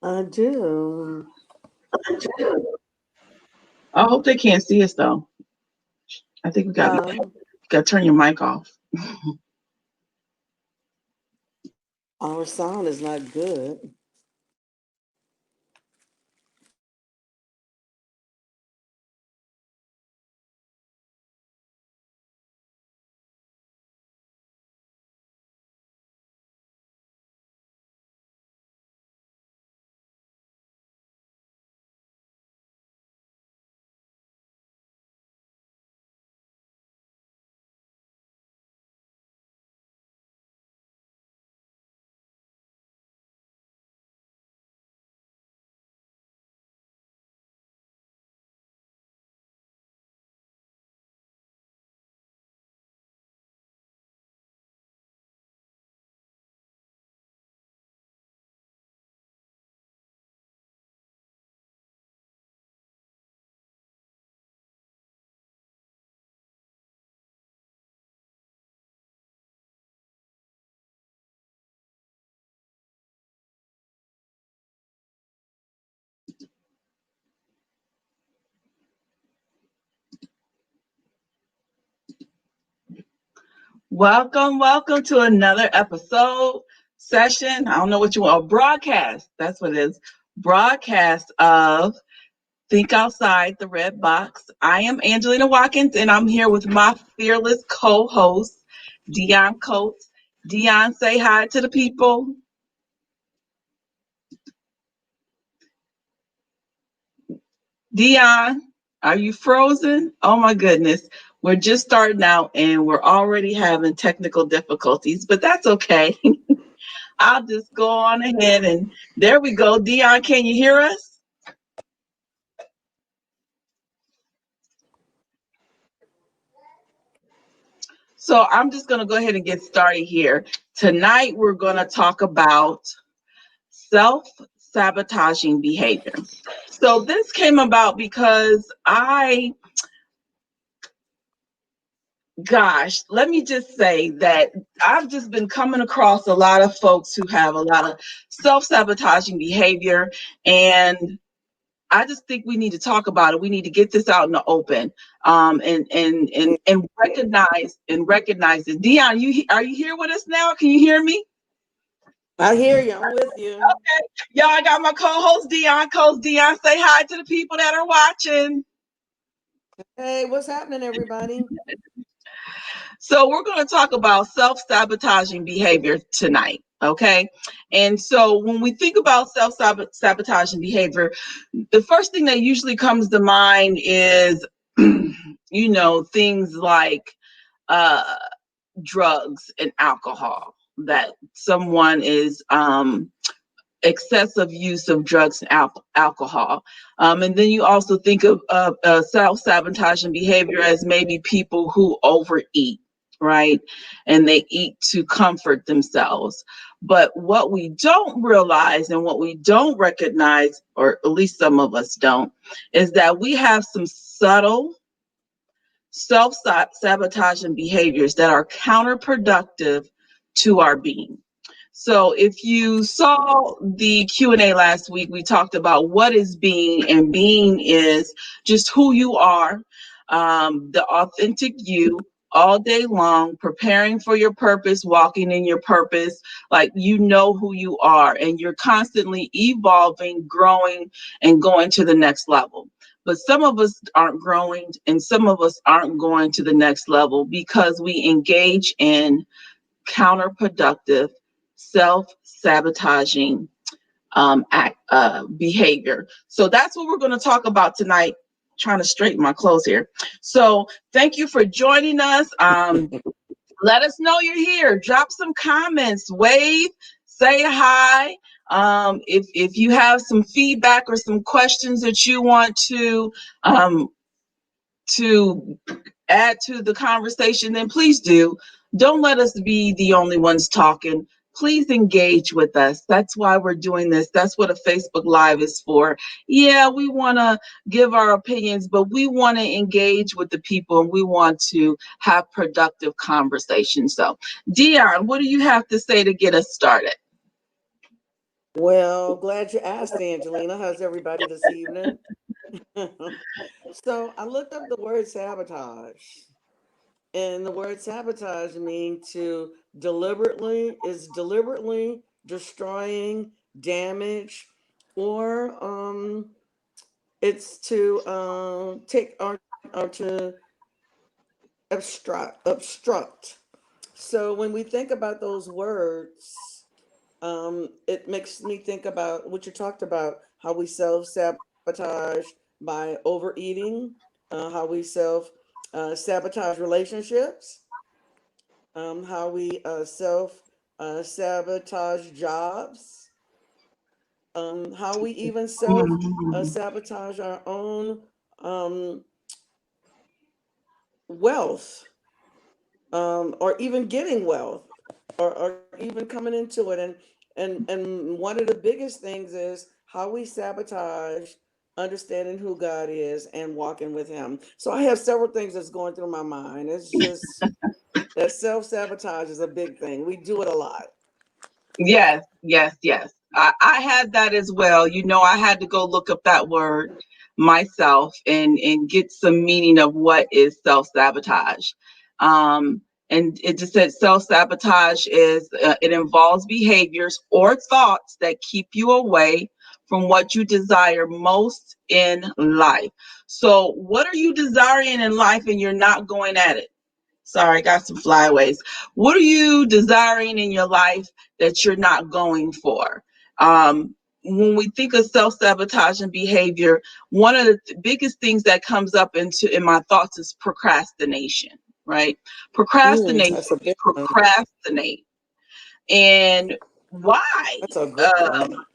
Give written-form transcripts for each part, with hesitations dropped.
I do. I hope they can't see us though. I think we Um, got to turn your mic off. our sound is not good. Welcome to another episode session. I don't know what you want. A broadcast. That's what it is. Broadcast of Think Outside the Red Box. I am Angelina Watkins, and I'm here with my fearless co-host, Dion Coates. Dion, say hi to the people. Dion, are you frozen? Oh my goodness. We're just starting out and we're already having technical difficulties, but that's okay. I'll just go on ahead and there we go. Dion, can you hear us? So I'm just going to go ahead and get started here. Tonight, we're going to talk about self-sabotaging behavior. So this came about because let me just say that I've just been coming across a lot of folks who have a lot of self-sabotaging behavior, and I just think we need to talk about it. We need to get this out in the open, and recognize it. Dion, are you here with us now? Can you hear me? I hear you. I'm with you. Okay, y'all. I got my co-host Dion. Coach Dion, say hi to the people that are watching. Hey, what's happening, everybody? So we're going to talk about self-sabotaging behavior tonight. Okay. And so when we think about self-sabotaging behavior, the first thing that usually comes to mind is, things like uh, drugs and alcohol, that someone is excessive use of drugs and alcohol. And then you also think of self-sabotaging behavior as maybe people who overeat, right? And they eat to comfort themselves. But what we don't realize and what we don't recognize, or at least some of us don't, is that we have some subtle self-sabotaging behaviors that are counterproductive to our being. So if you saw the Q&A last week, we talked about what is being, and being is just who you are, the authentic you, all day long, preparing for your purpose, walking in your purpose, like you know who you are, and you're constantly evolving, growing, and going to the next level. But some of us aren't growing and some of us aren't going to the next level because we engage in counterproductive, self-sabotaging behavior. So that's what we're going to talk about tonight. Trying to straighten my clothes here. So thank you for joining us. Let us know you're here. Drop some comments, wave, say hi. If you have some feedback or some questions that you want um, to add to the conversation, then please do. Don't let us be the only ones talking. Please engage with us. That's why we're doing this. That's what a Facebook Live is for. Yeah, we want to give our opinions, but we want to engage with the people and we want to have productive conversations. So, Dion, what do you have to say to get us started? Well, glad you asked, Angelina. How's everybody this evening? So I looked up the word sabotage, and the word sabotage means to deliberately destroying, damage, or it's to take or to obstruct. So when we think about those words, it makes me think about what you talked about, how we self sabotage by overeating, how we self sabotage relationships, how we self sabotage jobs, how we even self Mhm. sabotage our own wealth, or even getting wealth, or even coming into it. And one of the biggest things is how we sabotage understanding who God is and walking with Him. So I have several things that's going through my mind. It's just that self sabotage is a big thing. We do it a lot. Yes, yes, yes. I had that as well. I had to go look up that word myself and get some meaning of what is self sabotage. Um, and it just said self sabotage is it involves behaviors or thoughts that keep you away from what you desire most in life. So, what are you desiring in life and you're not going at it? Sorry, I got some flyaways. What are you desiring in your life that you're not going for? When we think of self-sabotaging behavior, one of the biggest things that comes up in my thoughts is procrastination, right? Procrastination, That's a we big one. procrastinate. And why? That's a great Uh, one.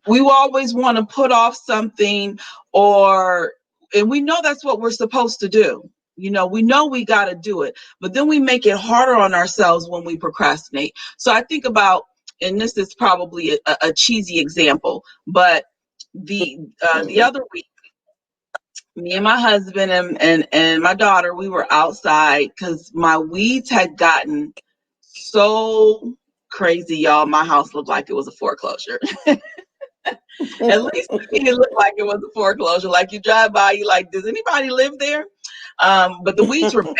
we always want to put off something, or and we know that's what we're supposed to do. We know we got to do it, but then we make it harder on ourselves when we procrastinate. So I think about, and this is probably a cheesy example, but the other week, me and my husband and my daughter, we were outside because my weeds had gotten so crazy, y'all. My house looked like it was a foreclosure. At least to me, it looked like it was a foreclosure. Like you drive by, you like, does anybody live there? But the weeds were bad.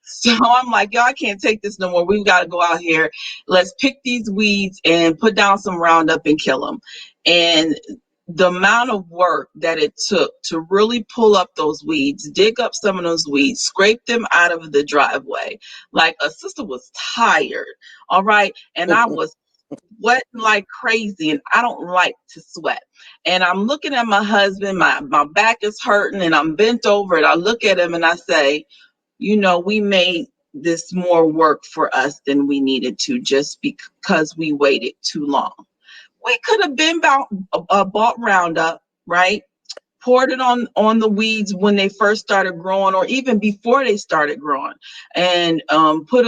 So I'm like, yo, I can't take this no more. We've got to go out here. Let's pick these weeds and put down some Roundup and kill them. And the amount of work that it took to really pull up those weeds, dig up some of those weeds, scrape them out of the driveway. Like a sister was tired. All right. And I was sweating like crazy, and I don't like to sweat. And I'm looking at my husband, my back is hurting, and I'm bent over, and I look at him and I say, we made this more work for us than we needed to just because we waited too long. We could have been bought Roundup, right? Poured it on the weeds when they first started growing, or even before they started growing, and put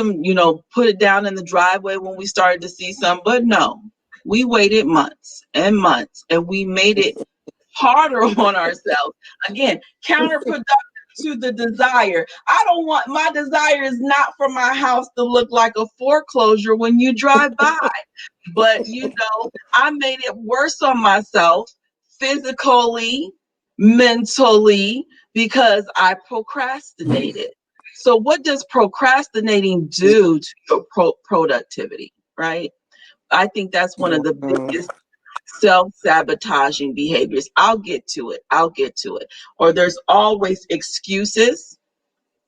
it down in the driveway when we started to see some. But no, we waited months and months, and we made it harder on ourselves. Again, counterproductive to the desire. I don't want, my desire is not for my house to look like a foreclosure when you drive by. But I made it worse on myself physically, mentally, because I procrastinated. So what does procrastinating do to your productivity, right? I think that's one of the biggest self-sabotaging behaviors. I'll get to it. I'll get to it. Or there's always excuses.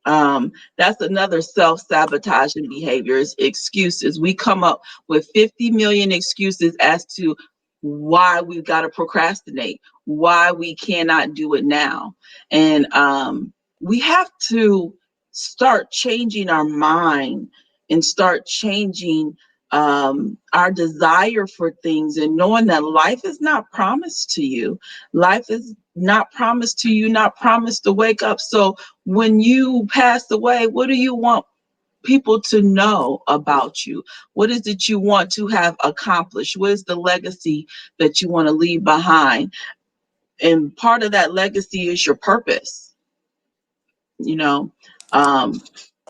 That's another self-sabotaging behavior, is excuses. We come up with 50 million excuses as to why we've got to procrastinate, why we cannot do it now. And we have to start changing our mind and start changing our desire for things, and knowing that life is not promised to you. Life is not promised to you, not promised to wake up. So when you pass away, what do you want people to know about you? What is it you want to have accomplished? What is the legacy that you want to leave behind? And part of that legacy is your purpose, you know, um,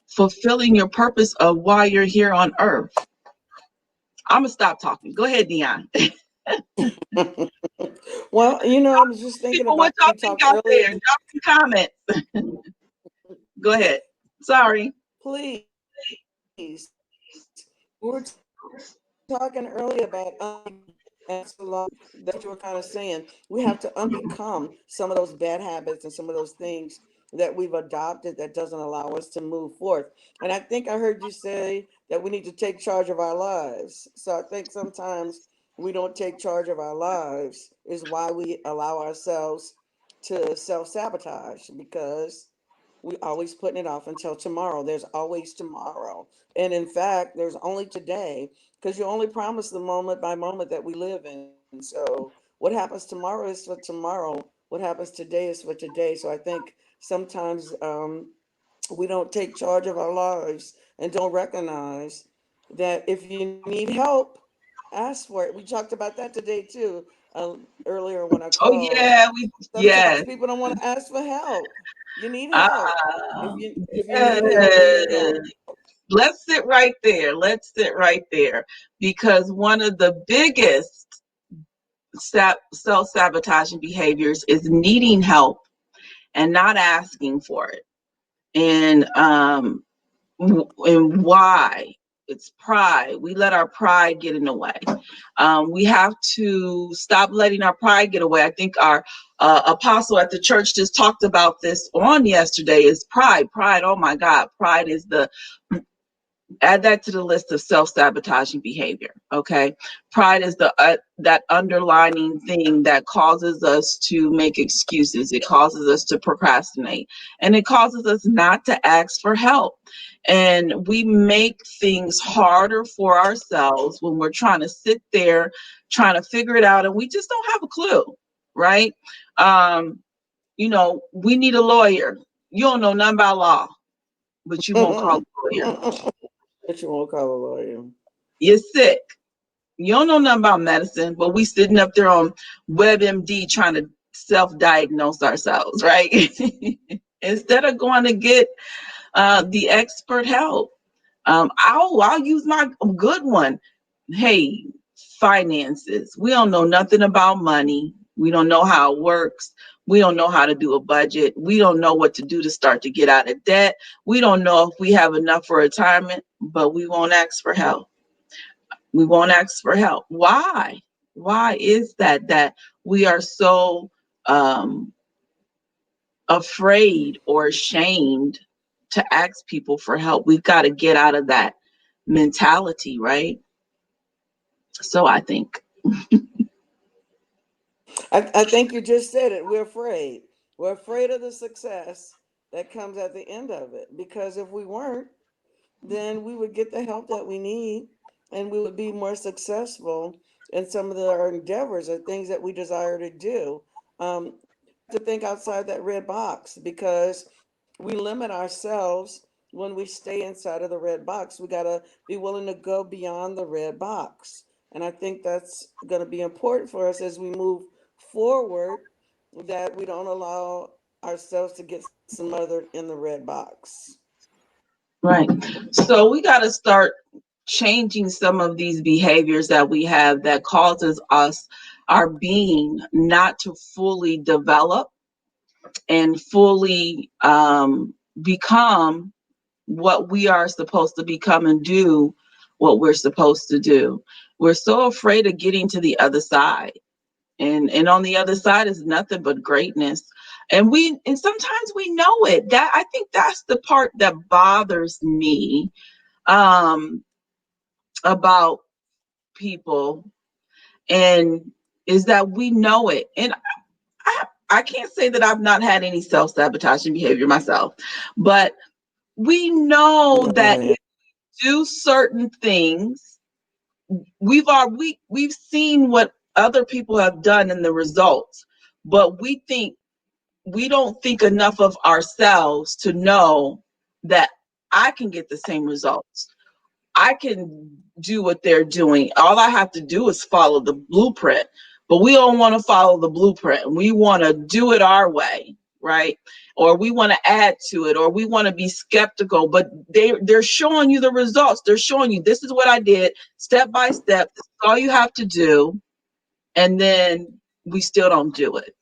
fulfilling your purpose of why you're here on earth. I'm gonna stop talking. Go ahead, Dion. Well, I was just thinking People, what about, y'all we think talked out there? earlier. Drop some comments. Go ahead. Sorry. Please. We were talking earlier about absolutely. That's what you were kind of saying. We have to unbecome some of those bad habits and some of those things that we've adopted that doesn't allow us to move forth. And I think I heard you say that we need to take charge of our lives. So I think sometimes we don't take charge of our lives is why we allow ourselves to self-sabotage, because we always putting it off until tomorrow. There's always tomorrow. And in fact, there's only today, because you only promise the moment by moment that we live in. So what happens tomorrow is for tomorrow. What happens today is for today. So I think sometimes we don't take charge of our lives and don't recognize that if you need help, ask for it. We talked about that today too, earlier when I Oh called. yeah, Sometimes yes. people don't want to ask for help. You need help. Ah, If you need help, you need yes. help. Let's sit right there. Let's sit right there. Because one of the biggest self sabotaging behaviors is needing help and not asking for it. And why? It's pride. We let our pride get in the way. We have to stop letting our pride get away. I think our apostle at the church just talked about this on yesterday. Is pride. Pride. Oh my God. Pride is the add that to the list of self-sabotaging behavior. Okay, pride is the that underlining thing that causes us to make excuses. It causes us to procrastinate, and it causes us not to ask for help. And we make things harder for ourselves when we're trying to sit there trying to figure it out, and we just don't have a clue, right? um we need a lawyer. You don't know nothing about law, but you won't call a lawyer. But you won't call a lawyer. You're sick. You don't know nothing about medicine, but we sitting up there on WebMD trying to self-diagnose ourselves, right? Instead of going to get the expert help. I'll use my good one. Hey, finances. We don't know nothing about money. We don't know how it works. We don't know how to do a budget. We don't know what to do to start to get out of debt. We don't know if we have enough for retirement, but we won't ask for help. We won't ask for help. Why? Why is that we are so um, afraid or ashamed to ask people for help? We've got to get out of that mentality, right? So I think. I think you just said it. We're afraid. We're afraid of the success that comes at the end of it. Because if we weren't, then we would get the help that we need, and we would be more successful in some of our endeavors or things that we desire to do. We have to think outside that red box, because we limit ourselves when we stay inside of the red box. We got to be willing to go beyond the red box. And I think that's going to be important for us as we move forward, that we don't allow ourselves to get smothered in the red box. Right. So we got to start changing some of these behaviors that we have that causes us, our being, not to fully develop and fully become what we are supposed to become and do what we're supposed to do. We're so afraid of getting to the other side. And on the other side is nothing but greatness. And sometimes we know it. That I think that's the part that bothers me um about people, and is that we know it. And I can't say that I've not had any self-sabotaging behavior myself, but we know that Right. if we do certain things, we've seen what other people have done and the results, but we don't think enough of ourselves to know that I can get the same results. I can do what they're doing. All I have to do is follow the blueprint. But we don't want to follow the blueprint. We want to do it our way. right? Or we want to add to it, or we want to be skeptical, but they're showing you the results. They're showing you, this is what I did step by step. This is all you have to do. And then we still don't do it.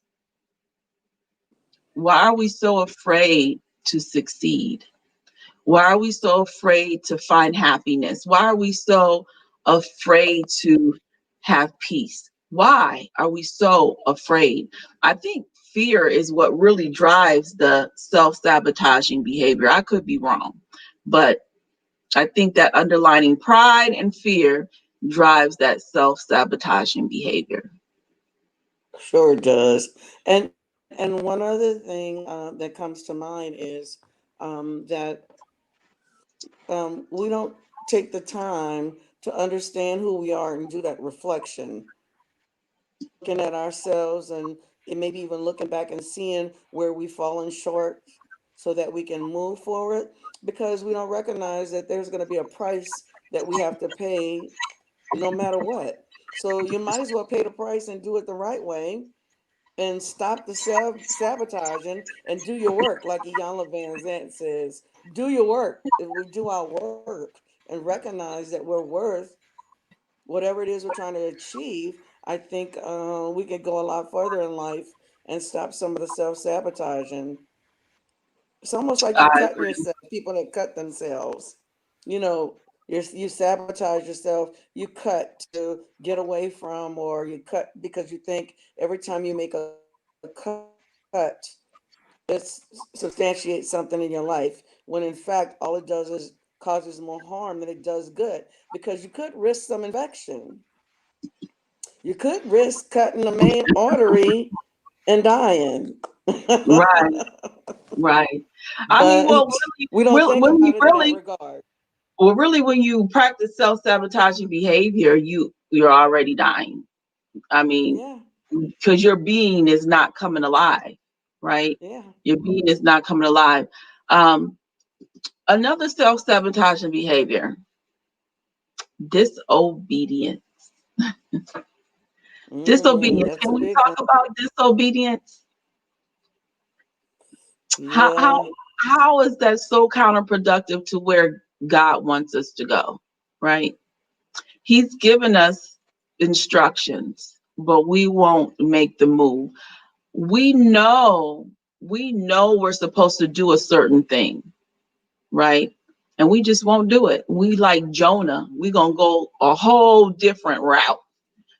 Why are we so afraid to succeed? Why are we so afraid to find happiness? Why are we so afraid to have peace? Why are we so afraid? I think fear is what really drives the self-sabotaging behavior. I could be wrong, but I think that underlining pride and fear drives that self-sabotaging behavior. Sure does. And one other thing that comes to mind is that we don't take the time to understand who we are and do that reflection, looking at ourselves and maybe even looking back and seeing where we've fallen short so that we can move forward, because we don't recognize that there's going to be a price that we have to pay no matter what. So you might as well pay the price and do it the right way and stop the sabotaging and do your work. Like Iyanla Van Zant says, do your work. If we do our work and recognize that we're worth whatever it is we're trying to achieve, I think we could go a lot further in life and stop some of the self sabotaging. It's almost like you're I cutting agree. yourself. People that cut themselves, you know, you sabotage yourself. You cut to get away from, or you cut because you think every time you make a cut, it substantiates something in your life. When in fact, all it does is causes more harm than it does good, because you could risk some infection. You could risk cutting the main artery and dying. Right, right. I mean, But we don't think when you about it in that really, regard. when you practice self-sabotaging behavior, you're already dying. I mean, Yeah, because your being is not coming alive, right? yeah. Your being is not coming alive. Um, Another self-sabotaging behavior, disobedience. Disobedience. That's a Can we big talk one. about disobedience? How Yeah. how how is that so counterproductive to where God wants us to go, right? He's given us instructions, but we won't make the move. We know, we're supposed to do a certain thing, right? And we just won't do it. We like Jonah. We're gonna go a whole different route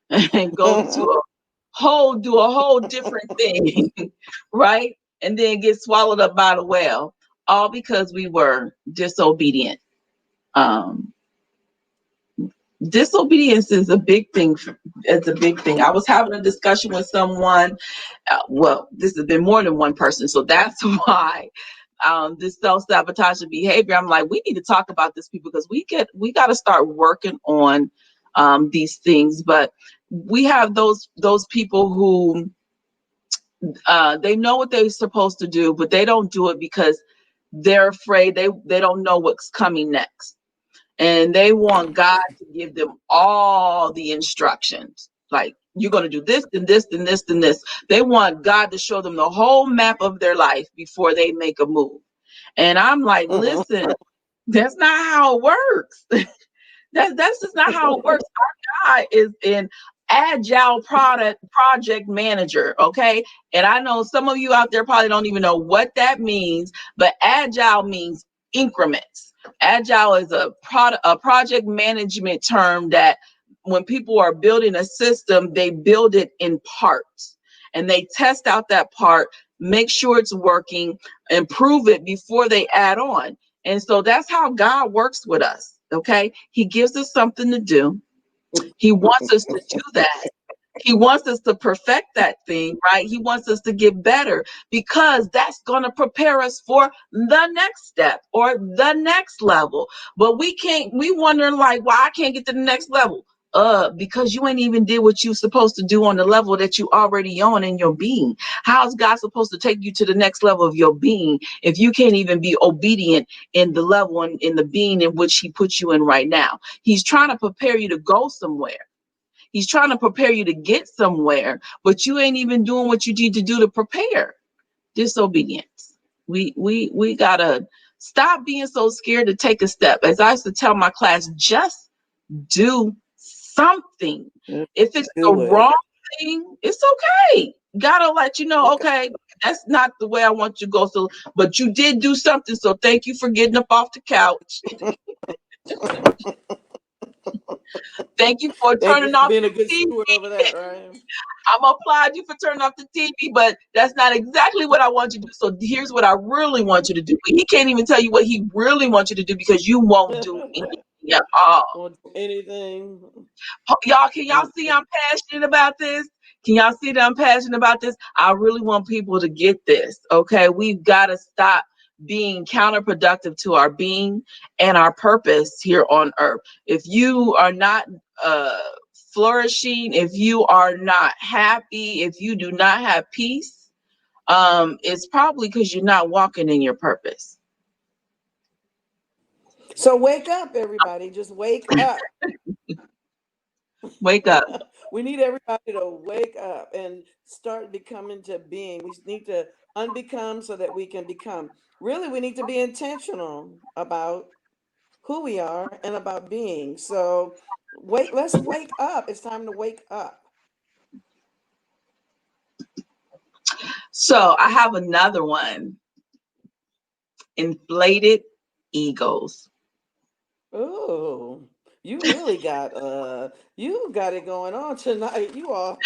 and go to a do a whole different thing, right? And then get swallowed up by the whale, all because we were disobedient. Um, Disobedience is a big thing. It's a big thing. I was having a discussion with someone. Well, this has been more than one person, so that's why this self-sabotaging behavior. I'm like, we need to talk about this, people, because we got to start working on these things. But we have those people who they know what they're supposed to do, but they don't do it because they're afraid. They don't know what's coming next, and they want God to give them all the instructions. Like, you're going to do this and this and this and this. They want God to show them the whole map of their life before they make a move. And I'm like, listen, that's not how it works. That's just not how it works. Our God is an agile project manager, okay? And I know some of you out there probably don't even know what that means, but agile means increments. Agile is a project management term that when people are building a system, they build it in parts and they test out that part, make sure it's working, improve it before they add on. And so that's how God works with us. Okay. He gives us something to do. He wants us to do that. He wants us to perfect that thing, right? He wants us to get better because that's going to prepare us for the next step or the next level. But we wonder like, why I can't get to the next level? Because you ain't even did what you're supposed to do on the level that you already on in your being. How's God supposed to take you to the next level of your being if you can't even be obedient in the level and in the being in which He puts you in right now? He's trying to prepare you to go somewhere. He's trying to prepare you to get somewhere, but you ain't even doing what you need to do to prepare. Disobedience. We gotta stop being so scared to take a step. As I used to tell my class, just do something. Just If it's the do it. wrong thing, it's okay. Gotta let you know, Okay. okay, that's not the way I want you to go. So, but you did do something. So thank you for getting up off the couch. Thank you for Thank you turning for off being a the good TV. steward over that, right? I'm gonna applaud you for turning off the TV, but that's not exactly what I want you to do. So here's what I really want you to do. He can't even tell you what he really wants you to do because you won't do anything at all. Won't do anything. Y'all, can y'all Mm. see I'm passionate about this? Can y'all see that I'm passionate about this? I really want people to get this. Okay, we've got to stop being counterproductive to our being and our purpose here on earth. If you are not uh flourishing, if you are not happy, if you do not have peace, it's probably because you're not walking in your purpose. So wake up, everybody. Just wake up. Wake up. We need everybody to wake up and start becoming to being. We need to unbecome so that we can become. Really, we need to be intentional about who we are and about being. So let's wake up. It's time to wake up. So I have another one. Inflated egos. Oh, you got it going on tonight. You are.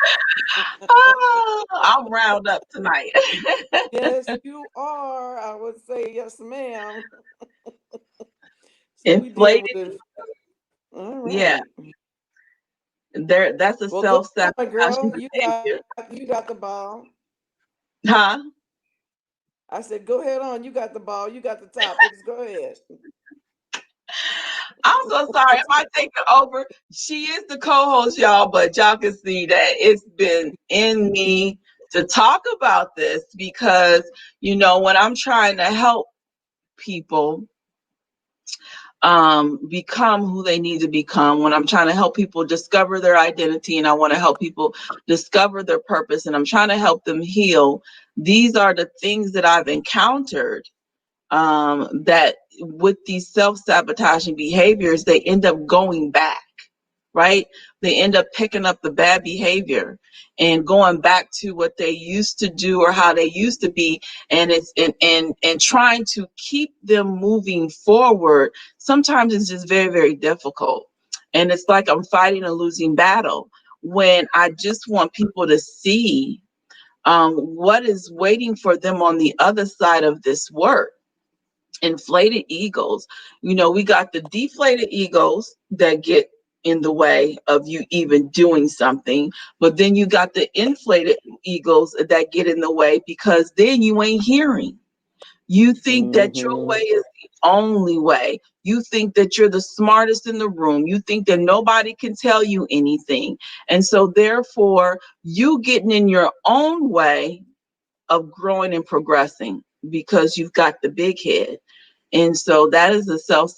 Oh, I'm round up tonight. Yes, you are. I would say yes, ma'am. So we dealing Inflated, with it. All yeah, right. there. That's a Well, go on, self-sabotaging girl. behavior, You got the ball. huh? I said, go ahead on. You got the ball. You got the topics. Go ahead. I'm so sorry. I might take it over. She is the co-host, y'all, but y'all can see that it's been in me to talk about this because when I'm trying to help people become who they need to become, when I'm trying to help people discover their identity and I want to help people discover their purpose and I'm trying to help them heal, these are the things that I've encountered, that with these self-sabotaging behaviors, they end up going back, right? They end up picking up the bad behavior and going back to what they used to do or how they used to be, and it's and trying to keep them moving forward. Sometimes it's just very, very difficult. And it's like I'm fighting a losing battle when I just want people to see what is waiting for them on the other side of this work. Inflated egos. We got the deflated egos that get in the way of you even doing something, but then you got the inflated egos that get in the way because then you ain't hearing. You think that your way Hmm. is the only way. You think that you're the smartest in the room. You think that nobody can tell you anything. And so, therefore, you getting in your own way of growing and progressing because you've got the big head. And so that is a self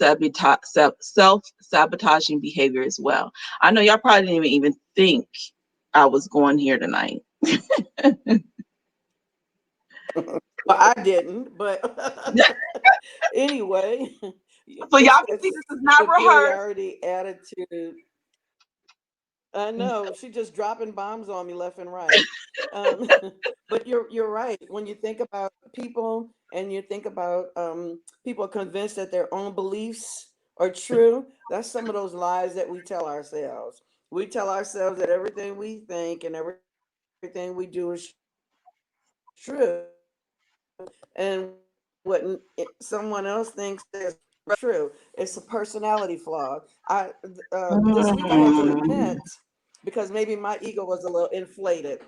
sabotaging behavior as well. I know y'all probably didn't even think I was going here tonight. Well, I didn't, but anyway, So y'all it's can see this that is not rehearsed. superiority attitude. I know she just dropping bombs on me left and right. Um, but you're right. When you think about people and you think about people convinced that their own beliefs are true, that's some of those lies that we tell ourselves. We tell ourselves that everything we think and everything we do is true, and what someone else thinks is true. It's a personality flaw. This week I had to repent Mm. because maybe my ego was a little inflated.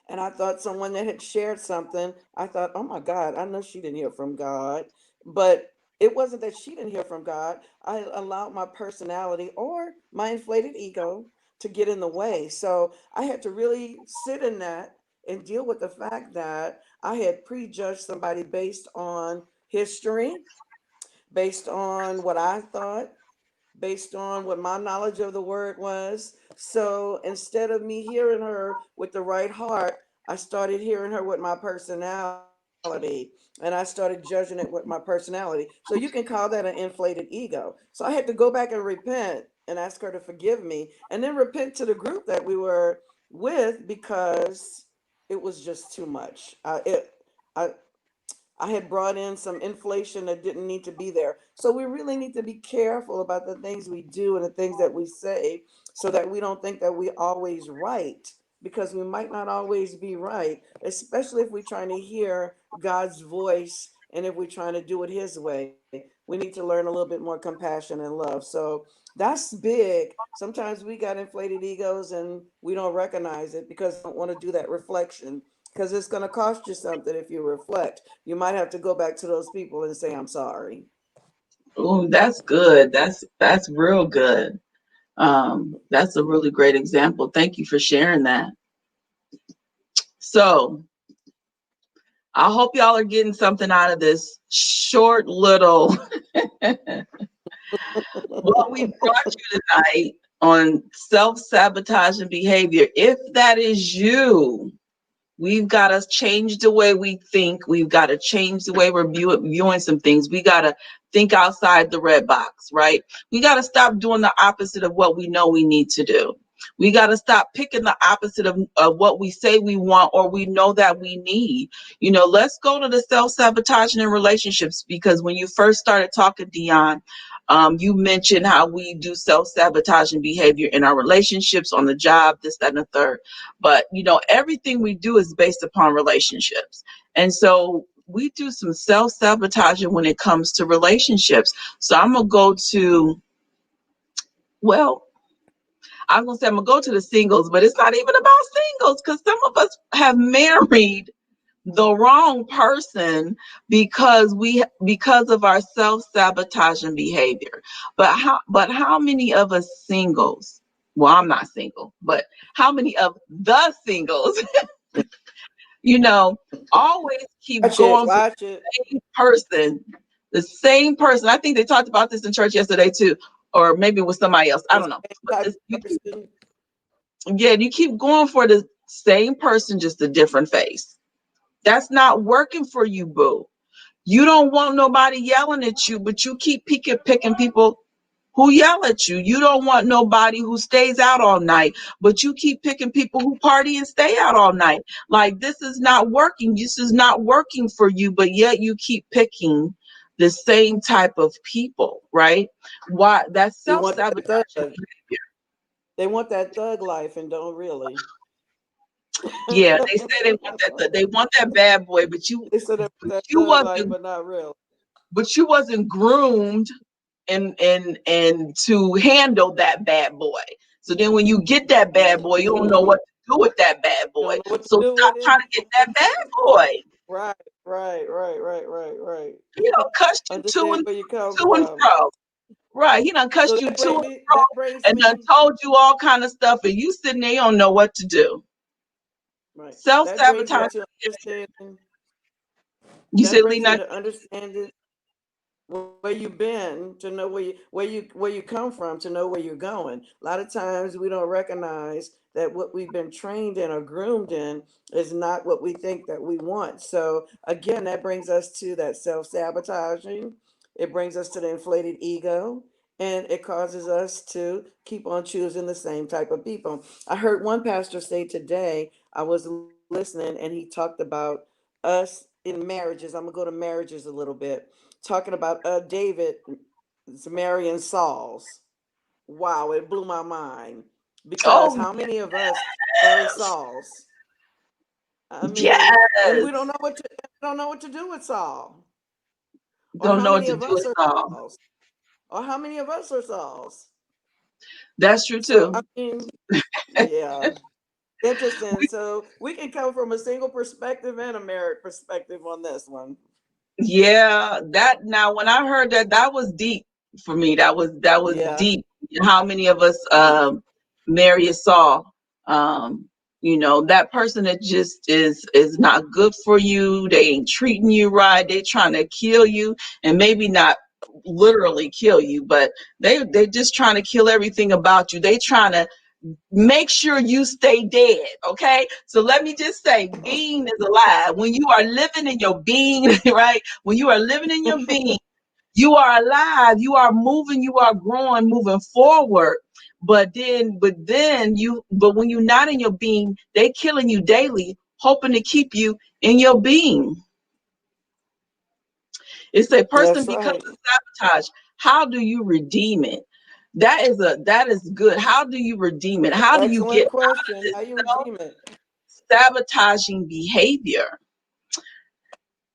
And I thought someone that had shared something, I thought, oh my God, I know she didn't hear from God. But it wasn't that she didn't hear from God. I allowed my personality or my inflated ego to get in the way. So I had to really sit in that and deal with the fact that I had prejudged somebody based on history, based on what I thought, based on what my knowledge of the word was. So instead of me hearing her with the right heart, I started hearing her with my personality, and I started judging it with my personality. So you can call that an inflated ego. So I had to go back and repent and ask her to forgive me, and then repent to the group that we were with because it was just too much. I I had brought in some inflation that didn't need to be there. So we really need to be careful about the things we do and the things that we say so that we don't think that we always right, because we might not always be right, especially if we're trying to hear God's voice and if we're trying to do it his way. We need to learn a little bit more compassion and love. So that's big. Sometimes we got inflated egos and we don't recognize it because we don't want to do that reflection, because it's going to cost you something if you reflect. You might have to go back to those people and say, I'm sorry. Oh, that's good. That's real good. That's a really great example. Thank you for sharing that. So I hope y'all are getting something out of this short little what we brought you tonight on self-sabotaging behavior. If that is you, we've got to change the way we think. We've got to change the way we're viewing some things. We got to think outside the red box, right? We got to stop doing the opposite of what we know we need to do. We got to stop picking the opposite of what we say we want or we know that we need. Let's go to the self-sabotaging in relationships, because when you first started talking, Dion, you mentioned how we do self-sabotaging behavior in our relationships, on the job, this, that, and the third. But, everything we do is based upon relationships. And so we do some self-sabotaging when it comes to relationships. So well, I'm going to say I'm going to go to the singles, but it's not even about singles, because some of us have married the wrong person because of our self-sabotaging behavior. But how many of us singles, well, I'm not single, but how many of the singles you know always keep Watch it, going for watch it. the same person. I think they talked about this in church yesterday too, or maybe with somebody else, I The don't know. same But type this, you of keep, person. yeah, you keep going for the same person, just a different face. That's not working for you, boo. You don't want nobody yelling at you, but you keep picking people who yell at you. You don't want nobody who stays out all night, but you keep picking people who party and stay out all night. Like, this is not working. This is not working for you, but yet you keep picking the same type of people, right? Why? That's They want that self-sabotaging thug. behavior. They want that thug life and don't really. Yeah, they say they want that bad boy, but you They said they want but that you thug life, wasn't but not real. groomed and to handle that bad boy. So then when you get that bad boy, you don't know what to do with that bad You boy. don't know what to So do stop with trying it. to get that bad boy. Right, right. Cussed you Understand where you come to and from. fro. Right. He done So cussed you that to brings and me. fro That brings and done me. told you all kind of stuff, and you sitting there, you don't know what to do. Right. That brings me Self-sabotage. to understanding. You That said, brings me Lena. to understanding where you've been, to know where you come from, to know where you're going. A lot of times we don't recognize that what we've been trained in or groomed in is not what we think that we want. So again, that brings us to that self-sabotaging. It brings us to the inflated ego, and it causes us to keep on choosing the same type of people. I heard one pastor say today, I was listening, and he talked about us in marriages. I'm gonna go to marriages a little bit, talking about David marrying Saul's. Wow, it blew my mind, because Oh, how many of us marry Saul's? I mean, and we don't yes. know what to don't know what to do with Saul, or Don't how know what many to of do us with are all. Saul's, or how many of us are Saul's. That's true So I too. mean, yeah, interesting. So we can come from a single perspective and a married perspective on this one. Yeah, that now when I heard that, that was deep for me. That was Yeah, deep. How many of us marry a Saul? That person that just is not good for you. They ain't treating you right. They trying to kill you, and maybe not literally kill you, but they just trying to kill everything about you. They trying to make sure you stay dead. Okay. So let me just say, being is alive. When you are living in your being, right? When you are living in your being, you are alive, you are moving, you are growing, moving forward. But when you're not in your being, they killing you daily, hoping to keep you in your being. It's a person That's becomes right. a sabotage. How do you redeem it? That is good. How do you redeem it? How do you get Excellent out of question. this How you redeem it? self-sabotaging behavior?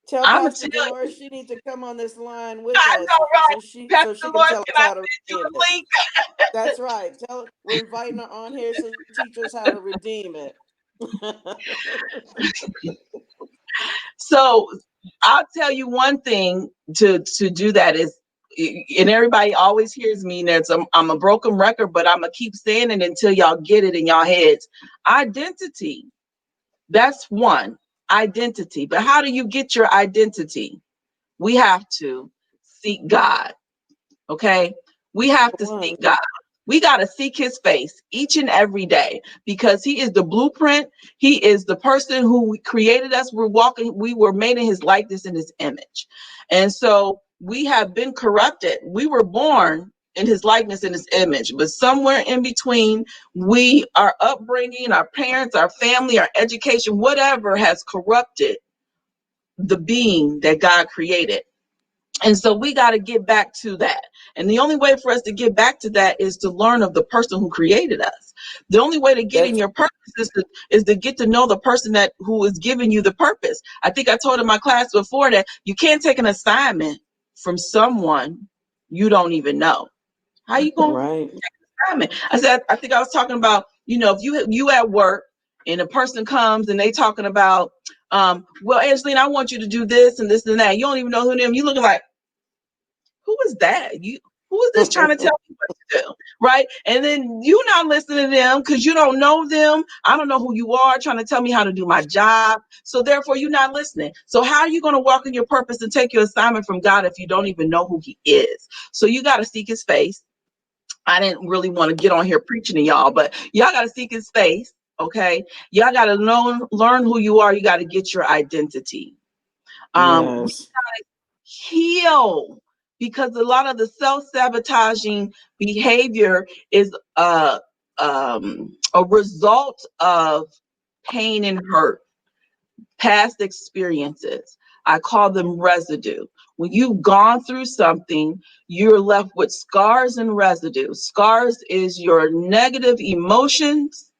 Tell I'm gonna Pastor tell you. Dolores she needs to come on this line with I us know, right? so Pastor she can Lord, tell can us I how to send you redeem a it. link? That's right. Tell we're inviting her on here so teach us how to redeem it. So I'll tell you one thing to do that is, and everybody always hears me, and I'm a broken record, but I'm gonna keep saying it until y'all get it in y'all heads. Identity. That's one. Identity. But how do you get your identity? We have to seek God. Okay? We have to seek One. God. We got to seek his face each and every day because he is the blueprint. He is the person who created us. We were made in his likeness and his image. And so we have been corrupted. We were born in his likeness and his image, but somewhere in between, our upbringing, our parents, our family, our education, whatever has corrupted the being that God created. And so we got to get back to that. And the only way for us to get back to that is to learn of the person who created us. The only way to get in That's your purpose is to get to know the person who is giving you the purpose. I think I told in my class before that you can't take an assignment from someone you don't even know. How you going to right. assignment? I think I was talking about, if you at work and a person comes and they talking about, well, Angeline, I want you to do this and this and that. You don't even know who them. You looking like, who is that? Who is this trying to tell me what to do? Right? And then you not listening to them because you don't know them. I don't know who you are trying to tell me how to do my job. So therefore you're not listening. So how are you going to walk in your purpose and take your assignment from God if you don't even know who he is? So you got to seek his face. I didn't really want to get on here preaching to y'all, but y'all got to seek his face. Okay. Y'all got to learn who you are. You got to get your identity. We Yes. heal because a lot of the self-sabotaging behavior is a result of pain and hurt, past experiences. I call them residue. When you've gone through something, you're left with scars and residue. Scars is your negative emotions,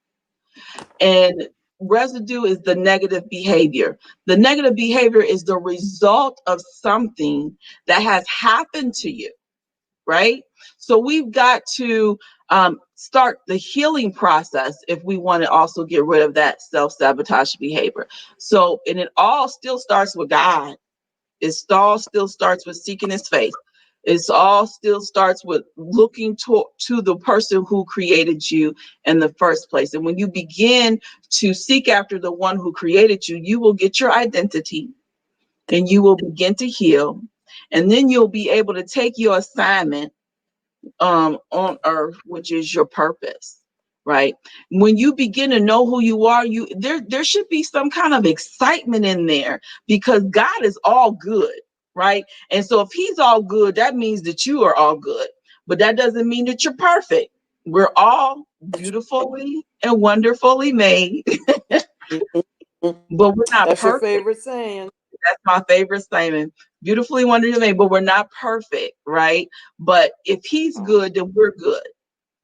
and residue is the negative behavior. The negative behavior is the result of something that has happened to you, right? So we've got to start the healing process if we want to also get rid of that self-sabotage behavior. So, and it all still starts with God. It all still starts with seeking his face. It's all still starts with looking to the person who created you in the first place. And when you begin to seek after the one who created you, you will get your identity and you will begin to heal. And then you'll be able to take your assignment on earth, which is your purpose, right? When you begin to know who you are, there should be some kind of excitement in there because God is all good, right? And so if he's all good, that means that you are all good, but that doesn't mean that you're perfect. We're all beautifully and wonderfully made, but we're not That's your perfect. favorite saying. That's my favorite statement. Beautifully wonderfully made, but we're not perfect, right? But if he's good, then we're good.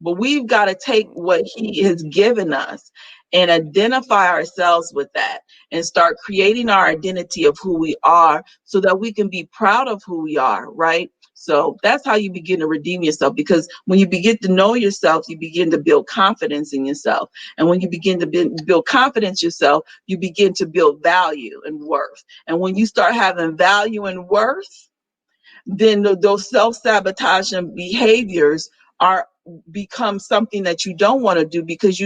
But we've got to take what he has given us and identify ourselves with that and start creating our identity of who we are so that we can be proud of who we are, right? So that's how you begin to redeem yourself, because when you begin to know yourself, you begin to build confidence in yourself. And when you begin to build confidence in yourself, you begin to build value and worth. And when you start having value and worth, then those self-sabotaging behaviors are become something that you don't want to do because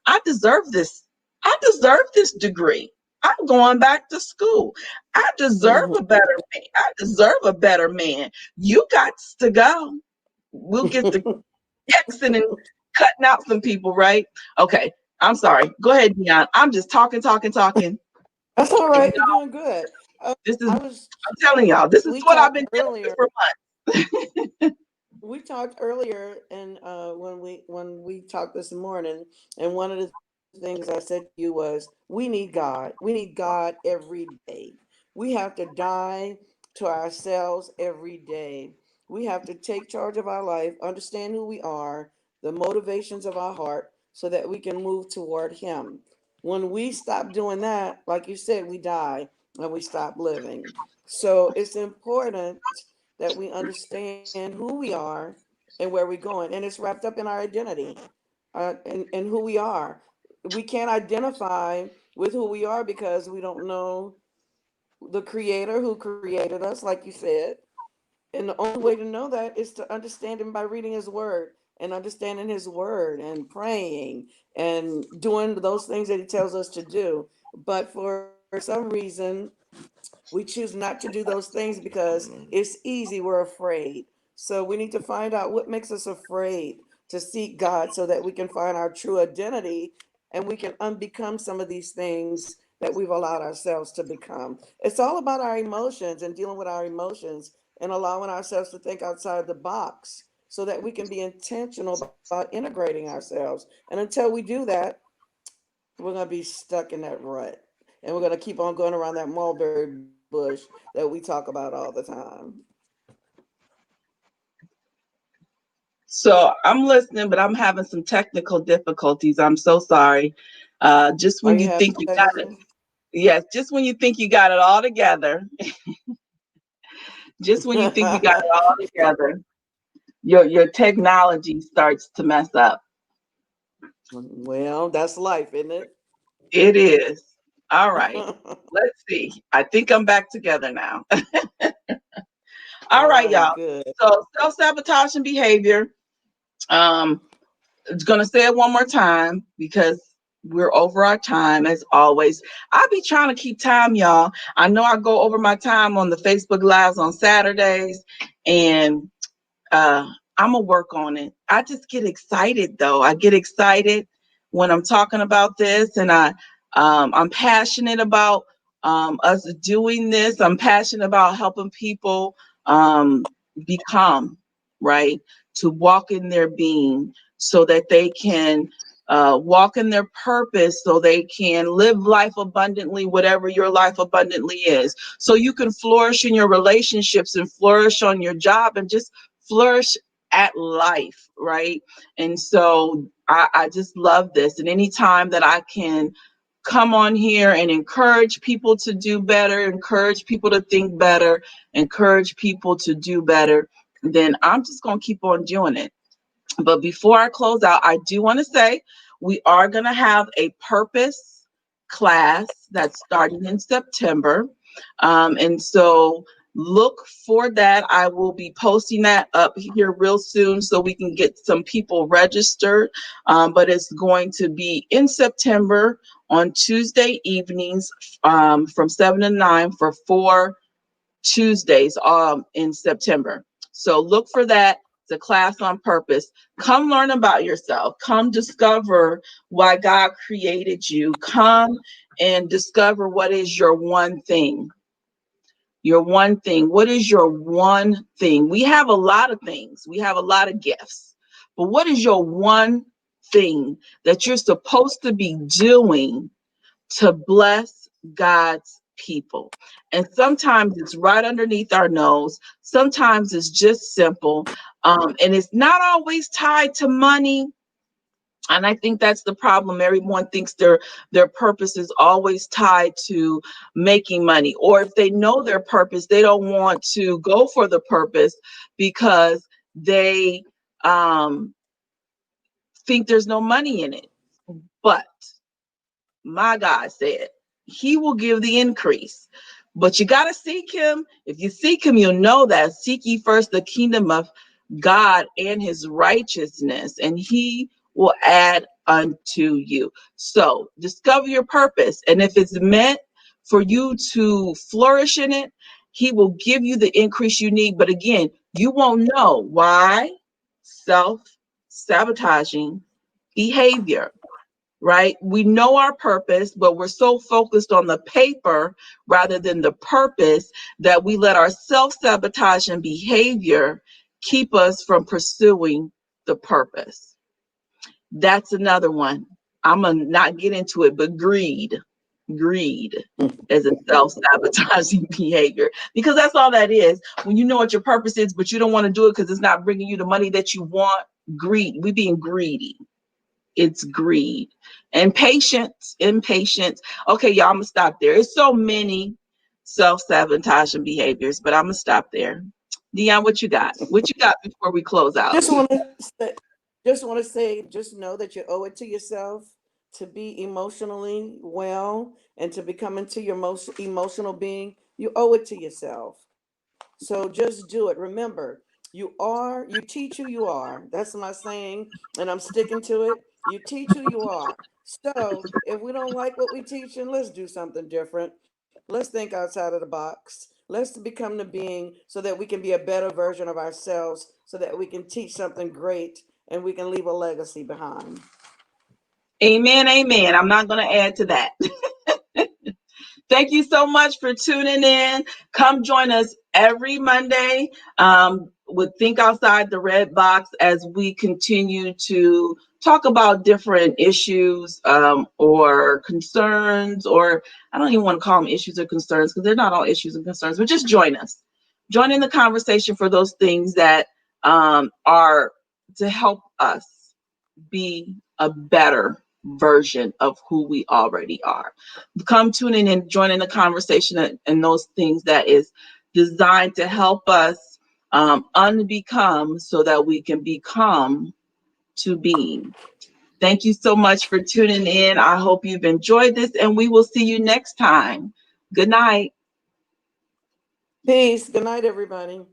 I deserve this. I deserve this degree. I'm going back to school. I deserve Mhm. a better man. I deserve a better man. You got to go. We'll get the accent cutting out some people, right? Okay. I'm sorry. Go ahead, Dion. I'm just talking, talking, talking. That's all And right. You're doing good. this is, I was. I'm telling y'all, this is We what I've talked been dealing with earlier. for months. We talked earlier, and when we talked this morning, and one of the things I said to you was, we need God. We need God every day. We have to die to ourselves every day. We have to take charge of our life, understand who we are, the motivations of our heart, so that we can move toward Him. When we stop doing that, like you said, we die and we stop living. So it's important that we understand who we are and where we're going. And it's wrapped up in our identity, and who we are. We can't identify with who we are because we don't know the creator who created us, like you said. And the only way to know that is to understand him by reading his word and understanding his word and praying and doing those things that he tells us to do. But for some reason, we choose not to do those things because it's easy, we're afraid. So we need to find out what makes us afraid to seek God so that we can find our true identity and we can unbecome some of these things that we've allowed ourselves to become. It's all about our emotions and dealing with our emotions and allowing ourselves to think outside the box so that we can be intentional about integrating ourselves. And until we do that, we're going to be stuck in that rut. And we're going to keep on going around that mulberry bush that we talk about all the time. So I'm listening, but I'm having some technical difficulties. I'm so sorry. Just Are when you you having think you got it, technical? yes, just when you think you got it all together, just when you think you got it all together, your technology starts to mess up. Well, that's life, isn't it? It is. All right. Let's see. I think I'm back together now. All All right, right, y'all. good. So self-sabotaging behavior. Um, gonna say it one more time because we're over our time as always. I be trying to keep time, y'all. I know I go over my time on the Facebook Lives on Saturdays, and uh, I'm gonna work on it. I just get excited though. I get excited when I'm talking about this, and I'm passionate about us doing this. I'm passionate about helping people um, become right to walk in their being, so that they can walk in their purpose, so they can live life abundantly, whatever your life abundantly is. So you can flourish in your relationships and flourish on your job and just flourish at life, right? And so I just love this. And anytime that I can come on here and encourage people to do better, encourage people to think better, encourage people to do better, then I'm just going to keep on doing it. But before I close out, I do want to say we are going to have a purpose class that's starting in September. And so look for that. I will be posting that up here real soon so we can get some people registered. But it's going to be in September on Tuesday evenings from 7 to 9 for 4 Tuesdays in September. So look for that. It's a class on purpose. Come learn about yourself. Come discover why God created you. Come and discover what is your one thing. Your one thing. What is your one thing? We have a lot of things, we have a lot of gifts, but what is your one thing that you're supposed to be doing to bless God's people? And sometimes it's right underneath our nose. Sometimes it's just simple. And it's not always tied to money. And I think that's the problem. Everyone thinks their purpose is always tied to making money. Or if they know their purpose, they don't want to go for the purpose because they think there's no money in it. But my God said, He will give the increase. But you got to seek Him. If you seek Him, you'll know that. Seek ye first the kingdom of God and His righteousness, and He will add unto you. So discover your purpose. And if it's meant for you to flourish in it, He will give you the increase you need. But again, you won't know why. Self self-sabotaging behavior, right? We know our purpose, but we're so focused on the paper rather than the purpose that we let our self-sabotaging behavior keep us from pursuing the purpose. That's another one. I'm going to not get into it, but greed is a self-sabotaging behavior, because that's all that is. When you know what your purpose is, but you don't want to do it because it's not bringing you the money that you want, greed. We being greedy. It's greed. Impatience. Okay, y'all, I'm gonna stop there. It's so many self-sabotaging behaviors, but I'm gonna stop there. Dion, what you got? What you got before we close out? Just want to say, just know that you owe it to yourself to be emotionally well and to become into your most emotional being. You owe it to yourself. So just do it. Remember, you teach who you are. That's my saying, and I'm sticking to it. You teach who you are. So if we don't like what we teach, and let's do something different. Let's think outside of the box. Let's become the being so that we can be a better version of ourselves, so that we can teach something great and we can leave a legacy behind. Amen, amen. I'm not gonna add to that. Thank you so much for tuning in. Come join us every Monday with Think Outside the Red Box as we continue to talk about different issues or concerns, or I don't even want to call them issues or concerns because they're not all issues and concerns, but just join us. Join in the conversation for those things that are to help us be a better version of who we already are. Come tune in and join in the conversation and those things that is designed to help us unbecome so that we can become to being. Thank you so much for tuning in. I hope you've enjoyed this, and we will see you next time. Good night. Peace. Good night, everybody.